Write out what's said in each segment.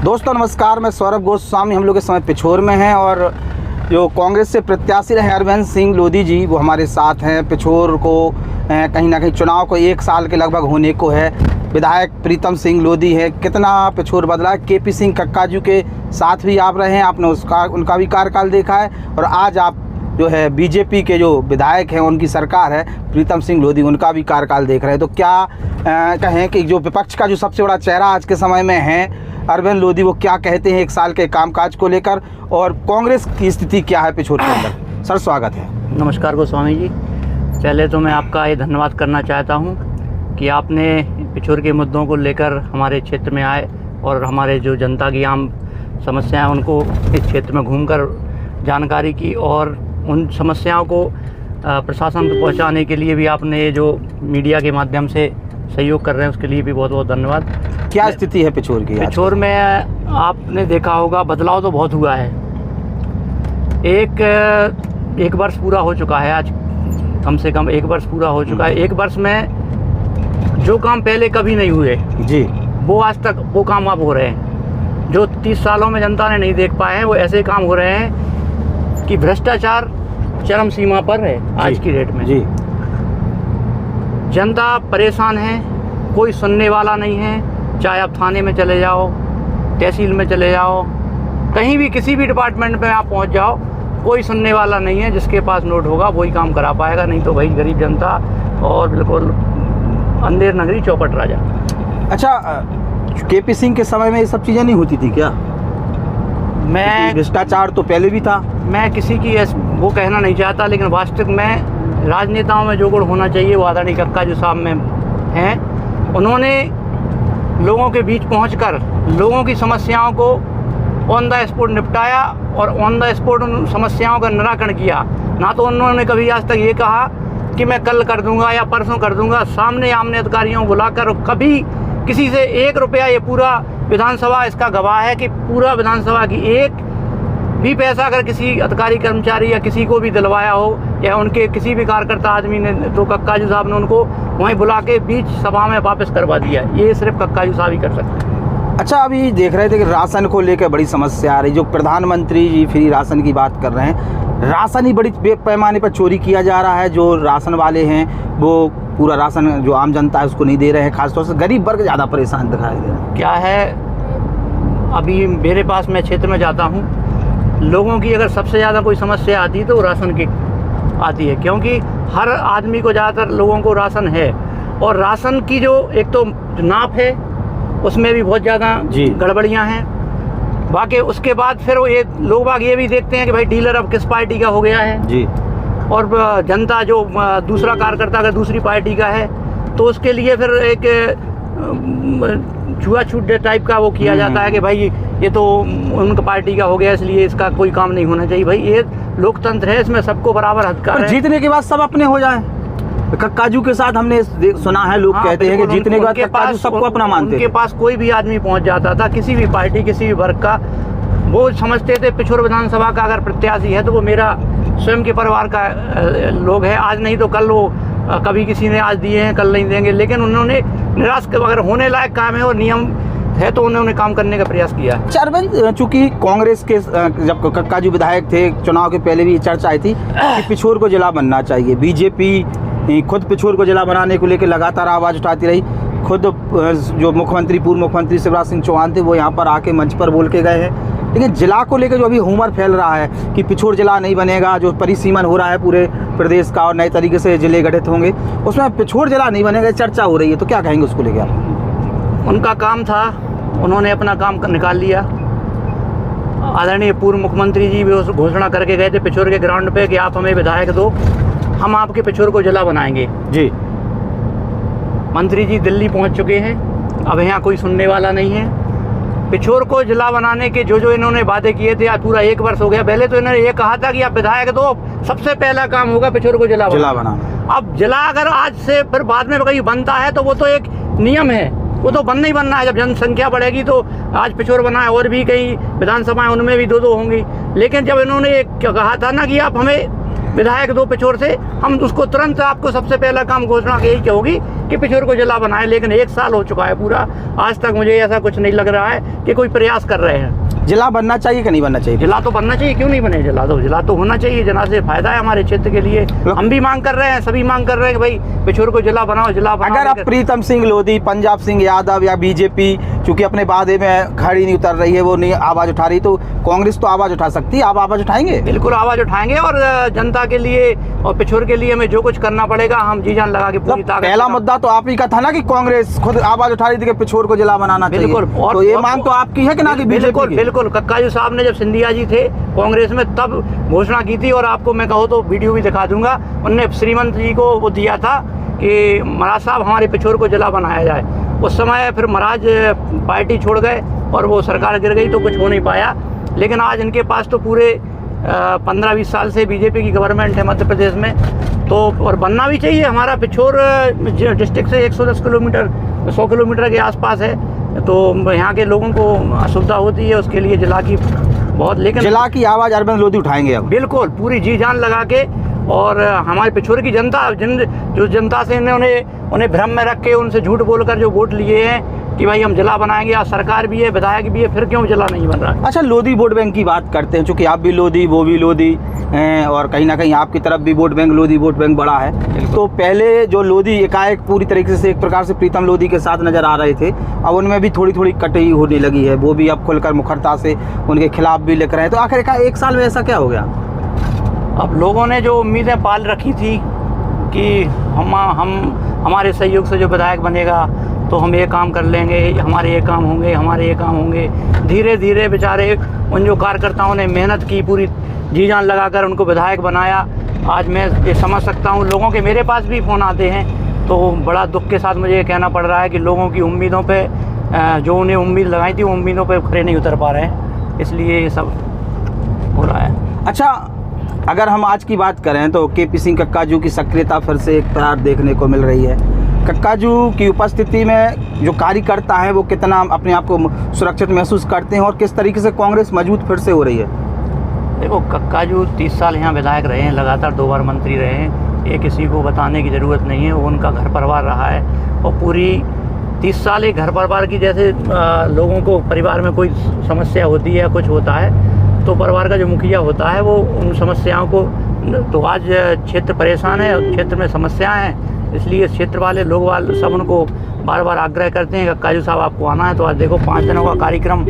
दोस्तों नमस्कार, मैं सौरभ गोस्वामी। हम लोग इस समय पिछोर में हैं और जो कांग्रेस से प्रत्याशी रहे हरबंस सिंह लोधी जी वो हमारे साथ हैं। पिछोर को कहीं ना कहीं चुनाव को 1 साल के लगभग होने को है। विधायक प्रीतम सिंह लोधी है। कितना पिछोर बदला है। केपी सिंह कक्काजू के साथ भी आप रहे हैं, आपने उनका भी कार्यकाल देखा है और आज आप जो है बीजेपी के जो विधायक हैं उनकी सरकार है प्रीतम सिंह लोधी, उनका भी कार्यकाल देख रहे हैं। तो क्या कहें कि जो विपक्ष का जो सबसे बड़ा चेहरा आज के समय में है हरबंस लोधी, वो क्या कहते हैं 1 साल के कामकाज को लेकर और कांग्रेस की स्थिति क्या है पिछोर के अंदर? सर स्वागत है। नमस्कार गोस्वामी जी। पहले तो मैं आपका ये धन्यवाद करना चाहता हूँ कि आपने पिछोर के मुद्दों को लेकर हमारे क्षेत्र में आए और हमारे जो जनता की आम समस्याएं उनको इस क्षेत्र में घूमकर जानकारी की और उन समस्याओं को प्रशासन को पहुंचाने के लिए भी आपने जो मीडिया के माध्यम से सहयोग कर रहे हैं उसके लिए भी बहुत बहुत धन्यवाद। क्या स्थिति है पिछोर की? पिछोर में आपने देखा होगा बदलाव तो बहुत हुआ है। एक वर्ष पूरा हो चुका है, आज कम से कम 1 वर्ष पूरा हो चुका है। 1 वर्ष में जो काम पहले कभी नहीं हुए जी, वो आज तक वो काम अब हो रहे हैं। जो 30 सालों में जनता ने नहीं देख पाए हैं वो ऐसे काम हो रहे हैं कि भ्रष्टाचार चरम सीमा पर है आज की डेट में। जी, जनता परेशान है, कोई सुनने वाला नहीं है। चाहे आप थाने में चले जाओ, तहसील में चले जाओ, कहीं भी किसी भी डिपार्टमेंट में आप पहुंच जाओ, कोई सुनने वाला नहीं है। जिसके पास नोट होगा वही काम करा पाएगा, नहीं तो भाई गरीब जनता और बिल्कुल अंधेर नगरी चौपट राजा। अच्छा, केपी सिंह के समय में ये सब चीज़ें नहीं होती थी क्या? मैं भ्रष्टाचार तो पहले भी था। मैं किसी की वो कहना नहीं चाहता, लेकिन वास्तविक में राजनेताओं में जो गुण होना चाहिए वो आदरणीय कक्काजू साहब में हैं। उन्होंने लोगों के बीच पहुंचकर लोगों की समस्याओं को ऑन द स्पॉट निपटाया और ऑन द स्पॉट उन समस्याओं का निराकरण किया। ना तो उन्होंने कभी आज तक ये कहा कि मैं कल कर दूंगा या परसों कर दूंगा। सामने आमने अधिकारियों को बुलाकर कभी किसी से 1 रुपया, ये पूरा विधानसभा इसका गवाह है कि पूरा विधानसभा की 1 भी पैसा अगर किसी अधिकारी कर्मचारी या किसी को भी दिलवाया हो या उनके किसी भी कार्यकर्ता आदमी ने, तो कक्काजू साहब ने उनको वहीं बुला के बीच सभा में वापस करवा दिया। ये सिर्फ कक्काजू साहब ही कर सकते हैं। अच्छा, अभी देख रहे थे कि राशन को लेकर बड़ी समस्या आ रही। जो प्रधानमंत्री जी फ्री राशन की बात कर रहे हैं, राशन ही बड़ी पैमाने पर चोरी किया जा रहा है। जो राशन वाले हैं वो पूरा राशन जो आम जनता है उसको नहीं दे रहे हैं। खासतौर से गरीब वर्ग ज़्यादा परेशान दिखाई दे रहा है। क्या है, अभी मेरे पास मैं क्षेत्र में जाता हूँ, लोगों की अगर सबसे ज़्यादा कोई समस्या आती है तो राशन की आती है, क्योंकि हर आदमी को ज़्यादातर लोगों को राशन है और राशन की जो एक तो नाप है उसमें भी बहुत ज़्यादा गड़बड़ियाँ हैं। बाकी उसके बाद फिर वो ये लोग बाग ये भी देखते हैं कि भाई डीलर अब किस पार्टी का हो गया है जी, और जनता जो दूसरा कार्यकर्ता अगर दूसरी पार्टी का है तो उसके लिए फिर एक छुआछूत टाइप का वो किया जाता है कि भाई ये तो उनका पार्टी का हो गया इसलिए इसका कोई काम नहीं होना चाहिए। भाई ये लोकतंत्र है, इसमें सबको बराबर अधिकार है। जीतने के बाद सब अपने हो जाए। कक्काजू के साथ हमने सुना है, लोग कहते हैं कि जीतने के बाद कक्काजू सबको अपना मानते हैं। उनके पास कोई भी आदमी पहुंच जाता था, किसी भी पार्टी किसी भी वर्ग का, वो समझते थे पिछोर विधानसभा का अगर प्रत्याशी है तो वो मेरा स्वयं के परिवार का लोग है। आज नहीं तो कल वो कभी किसी ने आज दिए हैं, कल नहीं देंगे। लेकिन उन्होंने निराश, अगर होने लायक काम है और नियम है तो उन्होंने काम करने का प्रयास किया है। अरविंद, चूंकि कांग्रेस के जब कक्काजू विधायक थे, चुनाव के पहले भी चर्चा आई थी कि पिछोर को जिला बनना चाहिए। बीजेपी खुद पिछोर को जिला बनाने को लेकर लगातार आवाज़ उठाती रही। खुद जो पूर्व मुख्यमंत्री शिवराज सिंह चौहान थे वो यहाँ पर आके मंच पर बोल के गए हैं। लेकिन जिला को लेकर जो अभी ह्यूमर फैल रहा है कि पिछोर जिला नहीं बनेगा, जो परिसीमन हो रहा है पूरे प्रदेश का और नए तरीके से जिले गठित होंगे, उसमें पिछोर जिला नहीं बनेगा, चर्चा हो रही है। तो क्या कहेंगे उसको लेकर आप? उनका काम था, उन्होंने अपना काम निकाल लिया। आदरणीय पूर्व मुख्यमंत्री जी भी घोषणा करके गए थे पिछोर के ग्राउंड पे कि आप हमें विधायक दो, हम आपके पिछोर को जिला बनाएंगे जी। मंत्री जी दिल्ली पहुंच चुके हैं, अब यहाँ कोई सुनने वाला नहीं है। पिछोर को जिला बनाने के जो इन्होंने वादे किए थे, आज पूरा 1 वर्ष हो गया। पहले तो इन्होंने ये कहा था कि आप विधायक दो, सबसे पहला काम होगा पिछोर को जिला बनाना। अब जिला अगर आज से फिर बाद में कहीं बनता है तो वो तो एक नियम है, वो तो बनना ही बनना है। जब जनसंख्या बढ़ेगी तो आज पिछोर बना है, और भी कई विधानसभाएं उनमें भी 2-2 होंगी। लेकिन जब इन्होंने कहा था ना कि आप हमें विधायक दो पिछोर से, हम उसको तुरंत आपको सबसे पहला काम घोषणा यही होगी कि पिछोर को जिला बनाए। लेकिन 1 साल हो चुका है पूरा, आज तक मुझे ऐसा कुछ नहीं लग रहा है कि कोई प्रयास कर रहे हैं। जिला बनना चाहिए कि नहीं बनना चाहिए? जिला तो बनना चाहिए, क्यों नहीं बने? जिला तो होना चाहिए, जिला से फायदा है हमारे क्षेत्र के लिए। हम भी मांग कर रहे हैं, सभी मांग कर रहे हैं कि भाई पिछोर को जिला बनाओ, जिला बनाओ। अगर अब प्रीतम सिंह लोधी, पंजाब सिंह यादव या बीजेपी चूंकि अपने वादे में खड़ी नहीं उतर रही है, वो नहीं आवाज उठा रही, तो कांग्रेस तो आवाज उठा सकती है। आप आवाज उठाएंगे? बिल्कुल आवाज उठाएंगे, और जनता के लिए और पिछोर के लिए हमें जो कुछ करना पड़ेगा हम जी जान लगा के पूरी ताकत। पहला मुद्दा तो आप ही का था ना कि कांग्रेस खुद आवाज उठा रही थी कि पिछोर को जिला बनाना चाहिए। बिल्कुल, तो ये मांग तो आपकी है कि ना कि बीजेपी की? बिल्कुल कक्काजू साहब ने जब सिंधिया जी थे कांग्रेस में तब घोषणा की थी, और आपको मैं कहूँ तो वीडियो भी दिखा दूंगा। उनने श्रीमंत जी को वो दिया था कि महाराज साहब हमारे पिछोर को जिला बनाया जाए। उस समय फिर महाराज पार्टी छोड़ गए और वो सरकार गिर गई तो कुछ हो नहीं पाया। लेकिन आज इनके पास तो पूरे 15-20 साल से बीजेपी की गवर्नमेंट है मध्य प्रदेश में, तो और बनना भी चाहिए। हमारा पिछोर डिस्ट्रिक्ट से 110 किलोमीटर 100 किलोमीटर के आसपास है, तो यहाँ के लोगों को असुविधा होती है, उसके लिए जिला की बहुत, लेकिन जिला की आवाज अरविंद लोधी उठाएंगे अब? बिल्कुल पूरी जी जान लगा के। और हमारे पिछोर की जनता जो जनता से उन्हें भ्रम में रख के उनसे झूठ बोलकर जो वोट लिए हैं कि भाई हम जिला बनाएंगे, आज सरकार भी है, विधायक भी है, फिर क्यों जिला नहीं बन रहा? अच्छा, लोधी वोट बैंक की बात करते हैं, चूंकि आप भी लोधी, वो भी लोधी, और कहीं ना कहीं आपकी तरफ भी vote bank, Lodhi vote bank बड़ा है। तो पहले जो लोधी एकाएक पूरी तरीके से एक प्रकार से प्रीतम लोधी के साथ नजर आ रहे थे, अब उनमें भी थोड़ी थोड़ी कटई होने लगी है, वो भी अब खुलकर मुखरता से उनके खिलाफ भी लिख रहे हैं। तो आखिर 1 साल में ऐसा क्या हो गया? अब लोगों ने जो उम्मीदें पाल रखी थी कि हम हमारे सहयोग से जो विधायक बनेगा तो हम ये काम कर लेंगे, हमारे ये काम होंगे, हमारे ये काम होंगे, धीरे धीरे बेचारे उन जो कार्यकर्ताओं ने मेहनत की, पूरी जी जान लगाकर उनको विधायक बनाया। आज मैं ये समझ सकता हूँ, लोगों के मेरे पास भी फ़ोन आते हैं, तो बड़ा दुख के साथ मुझे ये कहना पड़ रहा है कि लोगों की उम्मीदों पे जो उन्हें उम्मीद लगाई थी वो उम्मीदों पे खरे नहीं उतर पा रहे हैं, इसलिए ये सब हो रहा है। अच्छा, अगर हम आज की बात करें तो केपी सिंह कक्काजू की सक्रियता फिर से एक बार देखने को मिल रही है। कक्काजू की उपस्थिति में जो कार्यकर्ता हैं वो कितना अपने आप को सुरक्षित महसूस करते हैं और किस तरीके से कांग्रेस मजबूत फिर से हो रही है? देखो, कक्काजू 30 साल यहाँ विधायक रहे हैं, लगातार 2 बार मंत्री रहे हैं, ये किसी को बताने की ज़रूरत नहीं है, वो उनका घर परिवार रहा है। और पूरी 30 साल एक घर परिवार की, जैसे लोगों को परिवार में कोई समस्या होती है, कुछ होता है, तो परिवार का जो मुखिया होता है वो उन समस्याओं को, तो आज क्षेत्र परेशान है, क्षेत्र में समस्याएं हैं, इसलिए क्षेत्र वाले लोग वाले सब उनको बार बार आग्रह करते हैं कि कक्काजू साहब आपको आना है। तो आज देखो 5 दिनों का कार्यक्रम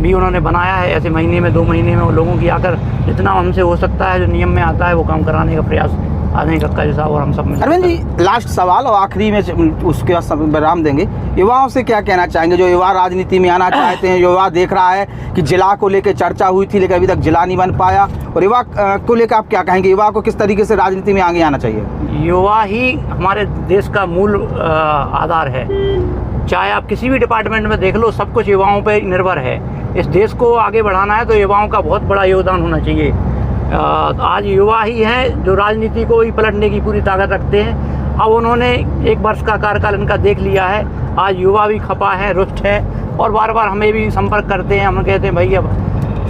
भी उन्होंने बनाया है, ऐसे महीने में 2 महीने में वो लोगों की आकर जितना हमसे हो सकता है, जो नियम में आता है, वो काम कराने का प्रयास आदमी कक्काजू साहब और हम सब में। अरविंद जी, लास्ट सवाल और आखिरी में उसके बाद विराम देंगे। युवाओं से क्या कहना चाहेंगे जो युवा राजनीति में आना चाहते हैं? युवा देख रहा है कि जिला को लेकर चर्चा हुई थी लेकिन अभी तक जिला नहीं बन पाया, और युवा को लेकर आप क्या कहेंगे? युवा को किस तरीके से राजनीति में आगे आना चाहिए? युवा ही हमारे देश का मूल आधार है, चाहे आप किसी भी डिपार्टमेंट में देख लो, सब कुछ युवाओं पर निर्भर है। इस देश को आगे बढ़ाना है तो युवाओं का बहुत बड़ा योगदान होना चाहिए। आज युवा ही हैं जो राजनीति को ही पलटने की पूरी ताकत रखते हैं। अब उन्होंने 1 वर्ष का कार्यकाल इनका देख लिया है, आज युवा भी खपा है, रुष्ट है, और बार बार हमें भी संपर्क करते हैं। हम कहते हैं भाई अब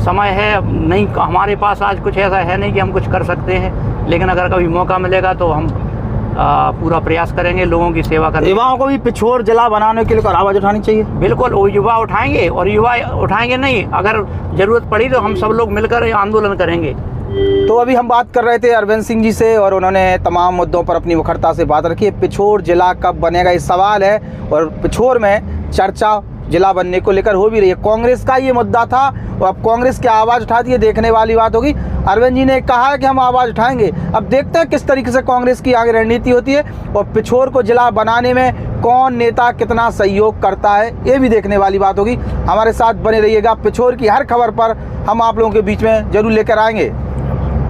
समय है, अब नहीं, हमारे पास आज कुछ ऐसा है नहीं कि हम कुछ कर सकते हैं, लेकिन अगर कभी मौका मिलेगा तो हम पूरा प्रयास करेंगे लोगों की सेवा करने। युवाओं को भी पिछोर जिला बनाने के लिए आवाज़ उठानी चाहिए। बिल्कुल, वो युवा उठाएंगे, और युवा उठाएंगे नहीं, अगर ज़रूरत पड़ी तो हम सब लोग मिलकर आंदोलन करेंगे। तो अभी हम बात कर रहे थे अरविंद सिंह जी से, और उन्होंने तमाम मुद्दों पर अपनी मुखरता से बात रखी है। पिछोर जिला कब बनेगा ये सवाल है, और पिछोर में चर्चा जिला बनने को लेकर हो भी रही है। कांग्रेस का ये मुद्दा था और अब कांग्रेस की आवाज़ उठाती है, देखने वाली बात होगी। अरविंद जी ने कहा है कि हम आवाज़ उठाएंगे, अब देखते हैं किस तरीके से कांग्रेस की आगे रणनीति होती है और पिछोर को जिला बनाने में कौन नेता कितना सहयोग करता है, ये भी देखने वाली बात होगी। हमारे साथ बने रहिएगा, पिछोर की हर खबर पर हम आप लोगों के बीच में जरूर लेकर आएंगे।